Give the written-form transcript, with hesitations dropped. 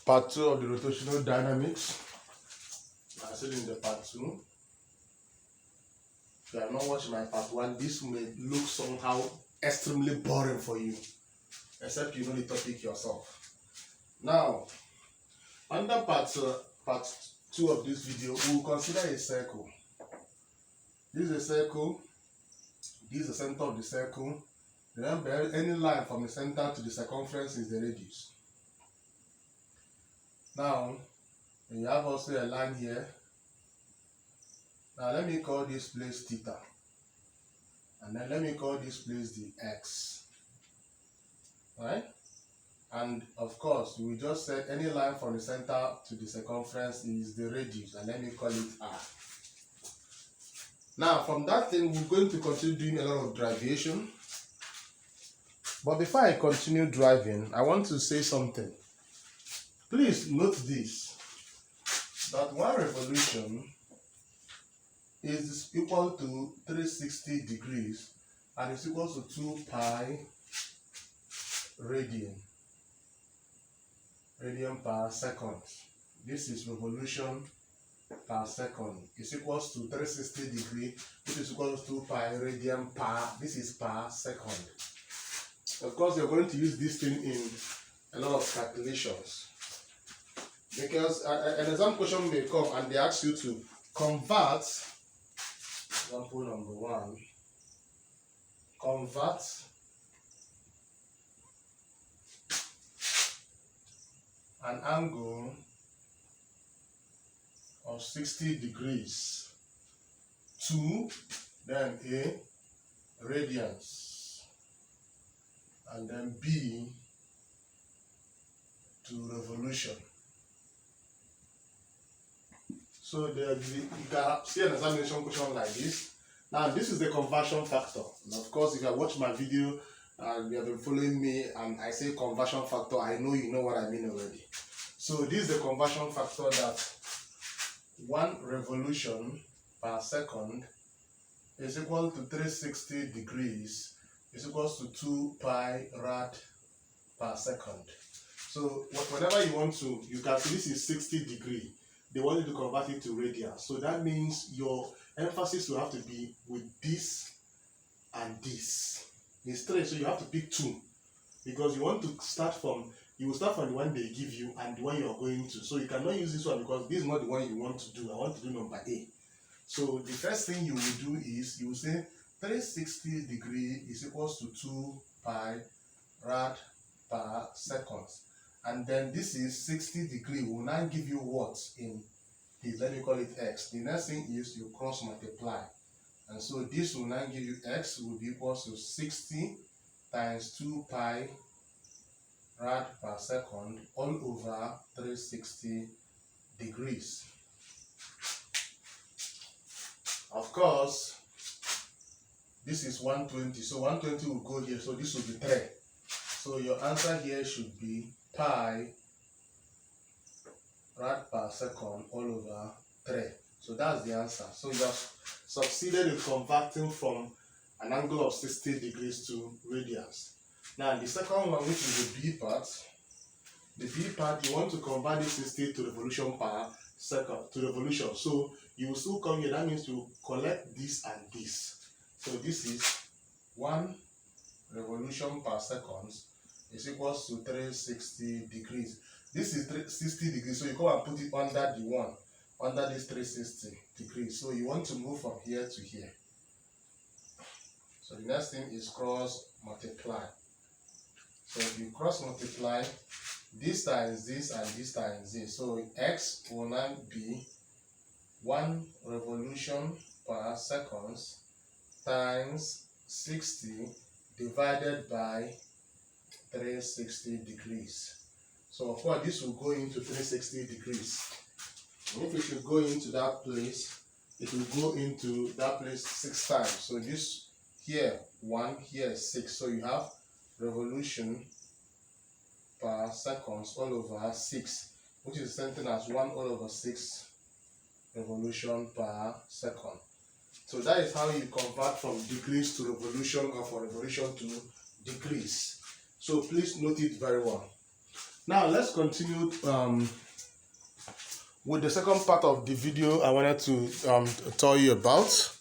Part 2 of the rotational dynamics. I'm still in the part 2. If you have not watched my part 1, this may look somehow extremely boring for you, except you know the topic yourself. Now, under part 2 of this video, we will consider a circle. This is a circle. This is the center of the circle. Remember, any line from the center to the circumference is the radius. Now, you have also a line here. Now let me call this place theta. And then let me call this place the x. Right? And of course, we just said any line from the center to the circumference is the radius. And let me call it r. Now, from that thing, we're going to continue doing a lot of derivation. But before I continue driving, I want to say something. Please note this, that one revolution is equal to 360 degrees and is equal to 2 pi radian per second. This is revolution per second. Is equals to 360 degrees, which is equal to 2 pi radian per second. Of course, you're going to use this thing in a lot of calculations, because an exam question may come and they ask you to convert, example number 1, convert an angle of 60 degrees to then a radians and then b to revolution. So you can see an examination question like this. Now this is the conversion factor. And of course, if you have watched my video and you have been following me and I say conversion factor, I know you know what I mean already. So this is the conversion factor, that 1 revolution per second is equal to 360 degrees is equals to 2 pi rad per second. So whenever you want to, you can see this is 60 degrees. They want you to convert it to radians. So that means your emphasis will have to be with this and this. It's 3, so you have to pick 2. Because you want to start from, you will start from the one they give you and the one you are going to. So you cannot use this one because this is not the one you want to do. I want to do number A. So the first thing you will do is, you will say 360 degrees is equals to 2 pi rad per second. And then this is 60 degrees will now give you what in this? Let me call it x. The next thing is you cross multiply. And so this will now give you x will be equal to 60 times 2 pi rad per second all over 360 degrees. Of course, this is 120. So 120 will go here. So this will be 3. So your answer here should be pi rad per second all over 3. So that's the answer. So you have succeeded in converting from an angle of 60 degrees to radians. Now the second one, which is the B part, you want to convert this 60 to revolution per second to revolution. So you will still come here. That means you collect this and this. So this is 1 revolution per second is equals to 360 degrees. This is 360 degrees, so you come and put it under the one, under this 360 degrees. So you want to move from here to here. So the next thing is cross multiply. So if you cross multiply, this times this and this times this. So x will now be 1 revolution per second times 60 divided by 360 degrees. So of course this will go into 360 degrees. And if it should go into that place, it will go into that place 6 times. So this here 1, here 6. So you have revolution per second all over 6, which is the same thing as 1 all over 6 revolution per second. So that is how you convert from degrees to revolution or from revolution to degrees. So please note it very well. Now let's continue with the second part of the video I wanted to tell you about.